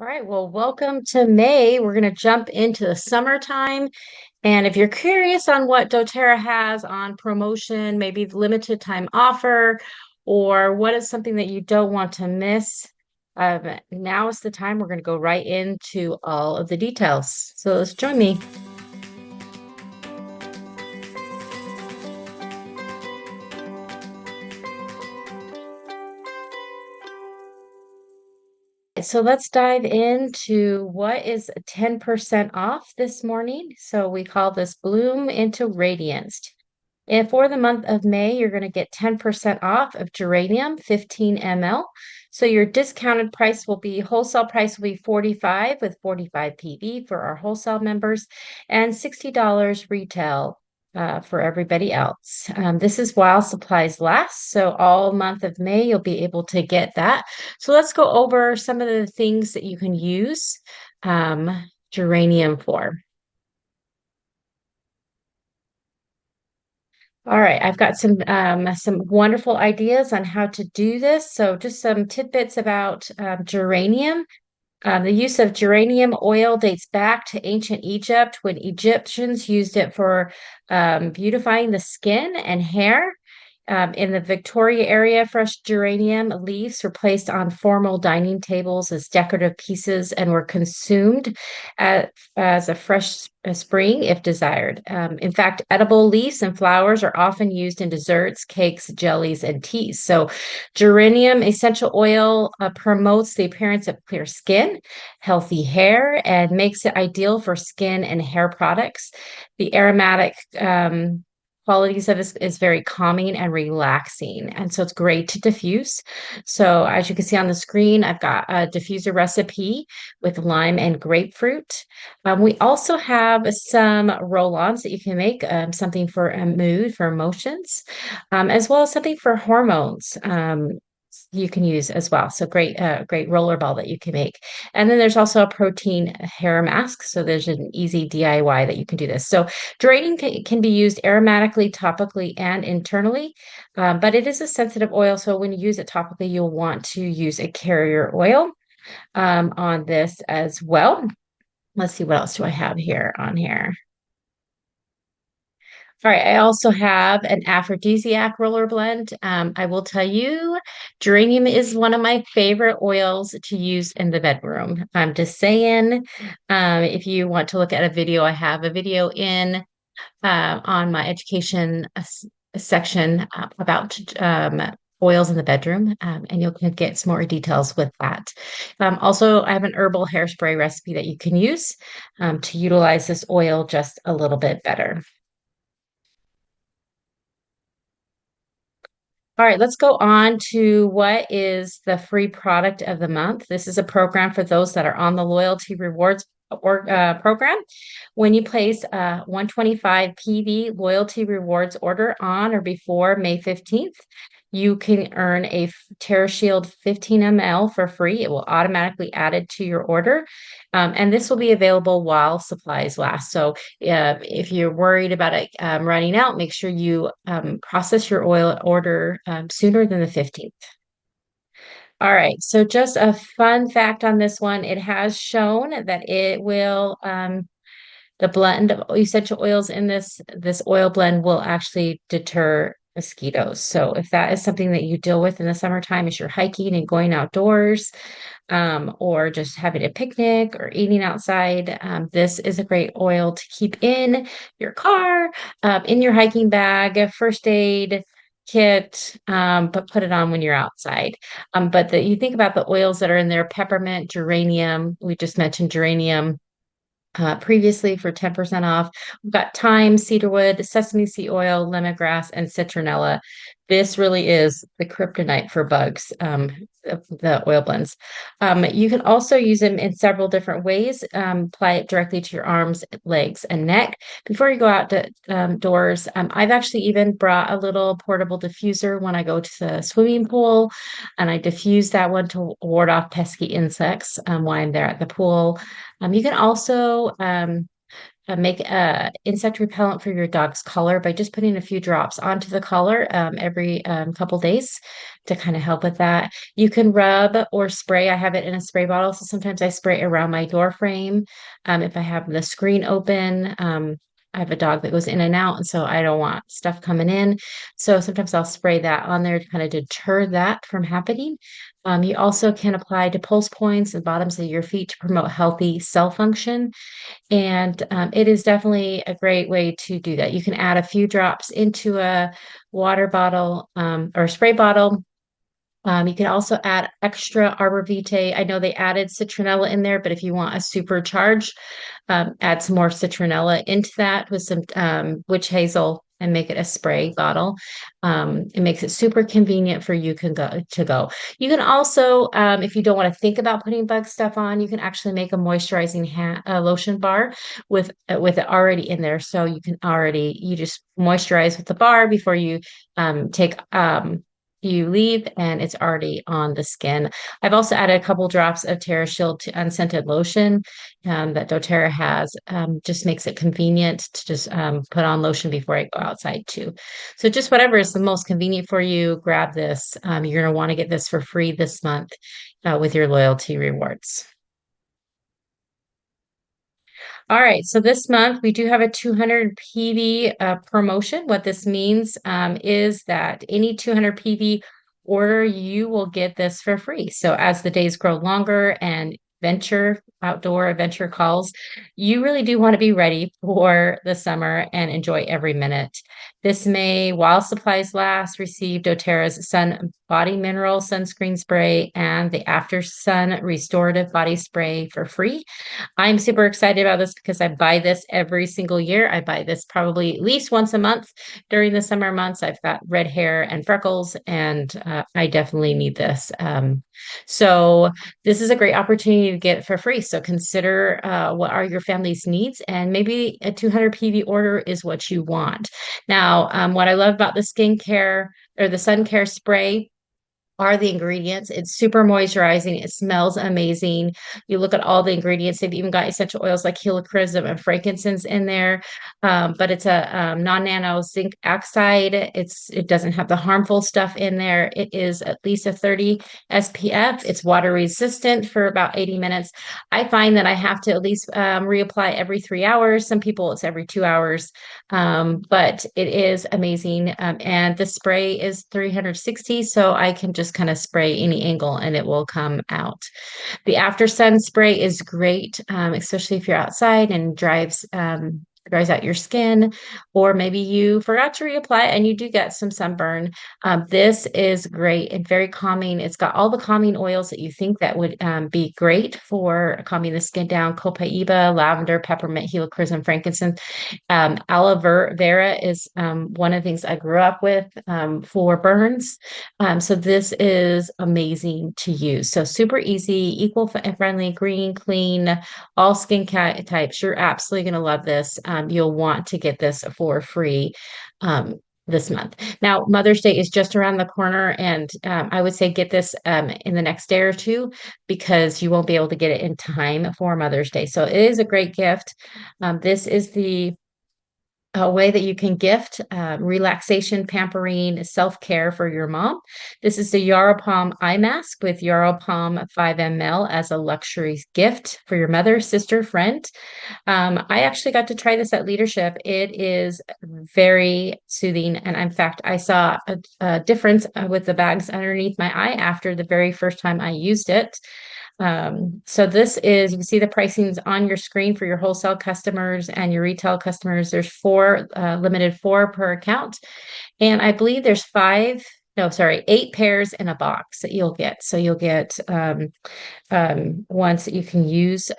All right, well, welcome to May. We're going to jump into the summertime. And if you're curious on what doTERRA has on promotion, maybe the limited time offer, or what is something that you don't want to miss, now is the time. We're going to go right into all of the details. So let's join me. So let's dive into what is 10% off this morning. So we call this Bloom into Radiance. And for the month of May, you're going to get 10% off of geranium, 15 ml. So your discounted price will be, wholesale price will be 45 with 45 PV for our wholesale members and $60 retail for everybody else. This is while supplies last. So all month of May, you'll be able to get that. So let's go over some of the things that you can use geranium for. All right, I've got some wonderful ideas on how to do this. So just some tidbits about geranium. The use of geranium oil dates back to ancient Egypt when Egyptians used it for beautifying the skin and hair. In the Victoria area, fresh geranium leaves were placed on formal dining tables as decorative pieces and were consumed as a fresh spring if desired. In fact, edible leaves and flowers are often used in desserts, cakes, jellies, and teas. So, geranium essential oil promotes the appearance of clear skin, healthy hair, and makes it ideal for skin and hair products. The aromatic qualities of this is very calming and relaxing. And so it's great to diffuse. So as you can see on the screen, I've got a diffuser recipe with lime and grapefruit. We also have some roll-ons that you can make, something for a mood, for emotions, as well as something for hormones. You can use as well. So great roller ball that you can make. And then there's also a protein hair mask. So there's an easy DIY that you can do this. So geranium can be used aromatically, topically, and internally, but it is a sensitive oil. So when you use it topically, you'll want to use a carrier oil on this as well. Let's see, what else do I have here on here? All right, I also have an aphrodisiac roller blend. I will tell you, geranium is one of my favorite oils to use in the bedroom. I'm just saying, if you want to look at a video, I have a video in on my education section about oils in the bedroom, and you'll get some more details with that. Also, I have an herbal hairspray recipe that you can use to utilize this oil just a little bit better. All right, let's go on to what is the free product of the month. This is a program for those that are on the loyalty rewards program. When you place a 125 PV loyalty rewards order on or before May 15th, you can earn a TerraShield 15 ml for free. It will automatically add it to your order. And this will be available while supplies last. So if you're worried about it running out, make sure you process your oil order sooner than the 15th. All right, so just a fun fact on this one, it has shown that it will the blend of essential oils in this oil blend will actually deter mosquitoes. So if that is something that you deal with in the summertime as you're hiking and going outdoors, or just having a picnic or eating outside, this is a great oil to keep in your car, in your hiking bag, first aid kit, but put it on when you're outside. But you think about the oils that are in there, peppermint, geranium, we just mentioned geranium previously for 10% off. We've got thyme, cedarwood, sesame seed oil, lemongrass, and citronella. This really is the kryptonite for bugs, the oil blends. You can also use them in several different ways. Apply it directly to your arms, legs, and neck. Before you go out to doors, I've actually even brought a little portable diffuser when I go to the swimming pool, and I diffuse that one to ward off pesky insects while I'm there at the pool. You can also make insect repellent for your dog's collar by just putting a few drops onto the collar every couple days to kind of help with that. You can rub or spray. I have it in a spray bottle, so sometimes I spray it around my door frame. If I have the screen open, I have a dog that goes in and out, and so I don't want stuff coming in. So sometimes I'll spray that on there to kind of deter that from happening. You also can apply to pulse points and bottoms of your feet to promote healthy cell function. And it is definitely a great way to do that. You can add a few drops into a water bottle or spray bottle. You can also add extra arbor vitae. I know they added citronella in there, but if you want a supercharge, add some more citronella into that with some witch hazel and make it a spray bottle. It makes it super convenient for you can go to go. You can also, if you don't want to think about putting bug stuff on, you can actually make a moisturizing lotion bar with it already in there. So you just moisturize with the bar before you take you leave and it's already on the skin. I've also added a couple drops of Terra Shield to unscented lotion that doTERRA has. Just makes it convenient to just put on lotion before I go outside too. So just whatever is the most convenient for you, grab this. You're going to want to get this for free this month with your loyalty rewards. All right, so this month we do have a 200 PV promotion. What this means is that any 200 PV order, you will get this for free. So as the days grow longer and outdoor adventure calls, you really do want to be ready for the summer and enjoy every minute. This May, while supplies last, receive doTERRA's Sun Body Mineral Sunscreen Spray and the After Sun Restorative Body Spray for free. I'm super excited about this because I buy this every single year. I buy this probably at least once a month during the summer months. I've got red hair and freckles, and I definitely need this. So this is a great opportunity to get it for free. So consider what are your family's needs, and maybe a 200 PV order is what you want. Now, what I love about the skincare or the sun care spray are the ingredients. It's super moisturizing. It smells amazing. You look at all the ingredients. They've even got essential oils like helichrysum and frankincense in there. But it's a non-nano zinc oxide. It doesn't have the harmful stuff in there. It is at least a 30 SPF. It's water resistant for about 80 minutes. I find that I have to at least reapply every 3 hours. Some people it's every 2 hours. But it is amazing. And the spray is 360, so I can just kind of spray any angle and it will come out. The after sun spray is great, especially if you're outside and dries out your skin, or maybe you forgot to reapply and you do get some sunburn. This is great and very calming. It's got all the calming oils that you think that would be great for calming the skin down: copaiba, lavender, peppermint, helichrysum, frankincense. Aloe vera is one of the things I grew up with for burns. So this is amazing to use. So super easy, friendly, green, clean, all skin types. You're absolutely going to love this. You'll want to get this for free. This month. Now, Mother's Day is just around the corner, and I would say get this in the next day or two because you won't be able to get it in time for Mother's Day. So it is a great gift. This is the a way that you can gift relaxation, pampering, self-care for your mom. This is the Yarrow Palm eye mask with Yarrow Palm 5 ml as a luxury gift for your mother, sister, friend. I actually got to try this at Leadership. It is very soothing. And in fact, I saw a difference with the bags underneath my eye after the very first time I used it. So this is, you can see the pricings on your screen for your wholesale customers and your retail customers. There's limited four per account. And I believe there's eight pairs in a box that you'll get. So you'll get ones that you can use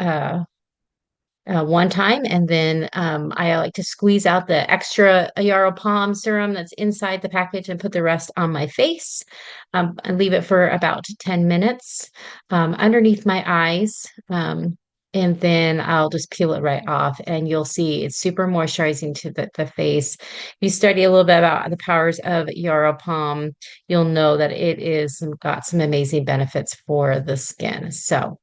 one time. And then I like to squeeze out the extra Yarrow Palm serum that's inside the package and put the rest on my face and leave it for about 10 minutes underneath my eyes. And then I'll just peel it right off and you'll see it's super moisturizing to the face. If you study a little bit about the powers of Yarrow Palm, you'll know that it is got some amazing benefits for the skin. So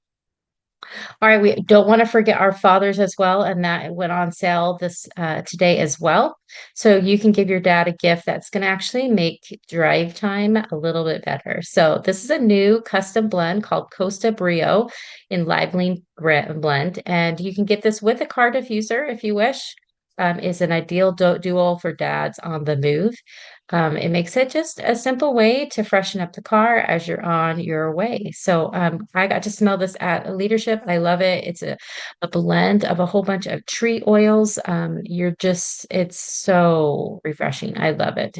All right, we don't want to forget our fathers as well, and that went on sale this today as well. So you can give your dad a gift that's going to actually make drive time a little bit better. So this is a new custom blend called Costa Brio in blend, and you can get this with a car diffuser if you wish. Is an ideal duo for dads on the move. It makes it just a simple way to freshen up the car as you're on your way. So I got to smell this at Leadership. I love it. It's a blend of a whole bunch of tree oils. It's so refreshing. I love it.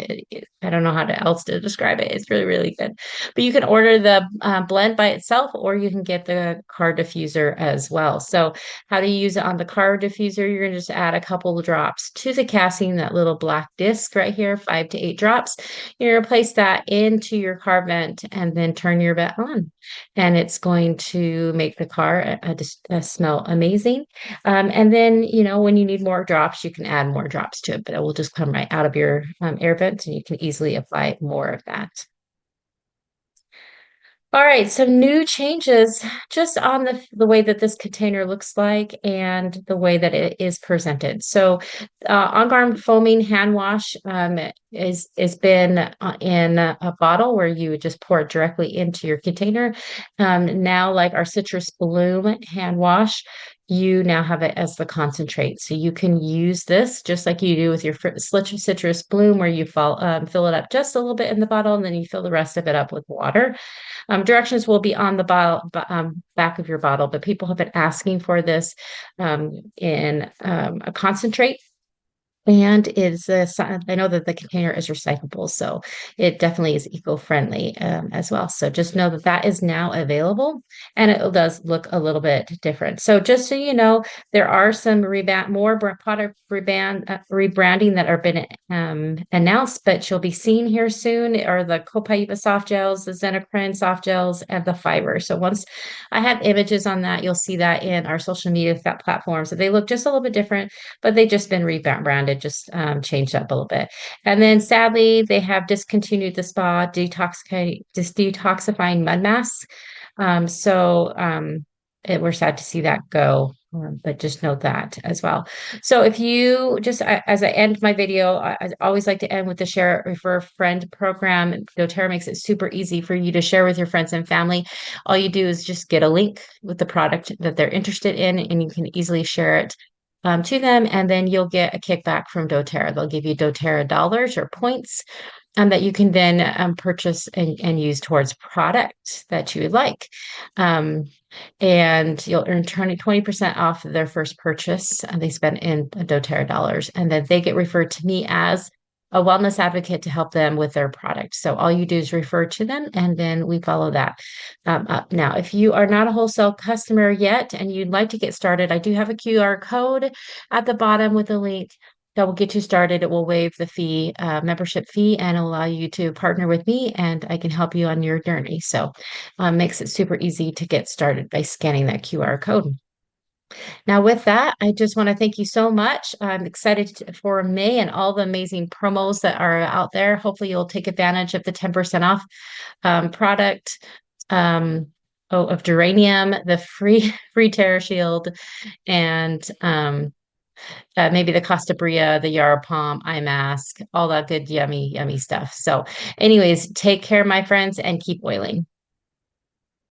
I don't know how else to describe it. It's really, really good. But you can order the blend by itself, or you can get the car diffuser as well. So how do you use it on the car diffuser? You're going to just add a couple of drops to the casing, that little black disc right here, 5 to 8 drops. You're going to place that into your car vent and then turn your vent on. And it's going to make the car smell amazing. And then, when you need more drops, you can add more drops to it, but it will just come right out of your air vent and you can easily apply more of that. All right, so new changes just on the way that this container looks like and the way that it is presented. So, on-garment foaming hand wash is been in a bottle where you would just pour it directly into your container. Now, like our citrus bloom hand wash, you now have it as the concentrate. So you can use this just like you do with your citrus bloom, where you fill it up just a little bit in the bottle and then you fill the rest of it up with water. Directions will be on the back of your bottle, but people have been asking for this in a concentrate. And I know that the container is recyclable, so it definitely is eco-friendly as well. So just know that that is now available, and it does look a little bit different. So just so you know, there are some product rebranding that are been announced, but you'll be seeing here soon are the Copaiba soft gels, the Xenocrin soft gels, and the fiber. So once I have images on that, you'll see that in our social media platforms. So they look just a little bit different, but they've just been rebranded, just changed up a little bit. And then sadly, they have discontinued the spa detoxifying mud masks. We're sad to see that go. But just note that as well. So if you just, as I end my video, I always like to end with the share refer friend program. doTERRA makes it super easy for you to share with your friends and family. All you do is just get a link with the product that they're interested in, and you can easily share it to them, and then you'll get a kickback from doTERRA. They'll give you doTERRA dollars or points that you can then purchase and use towards product that you would like. Um, and you'll earn 20% off their first purchase they spend in doTERRA dollars. And then they get referred to me as a wellness advocate to help them with their product. So all you do is refer to them, and then we follow that up. Now, if you are not a wholesale customer yet and you'd like to get started, I do have a QR code at the bottom with a link that will get you started. It will waive the membership fee, and allow you to partner with me, and I can help you on your journey. So makes it super easy to get started by scanning that QR code. Now, with that, I just want to thank you so much. I'm excited for May and all the amazing promos that are out there. Hopefully, you'll take advantage of the 10% off product of Geranium, the free Terra Shield, and maybe the Costa Bria, the Yarrow Palm eye mask, all that good, yummy, yummy stuff. So, anyways, take care, my friends, and keep oiling.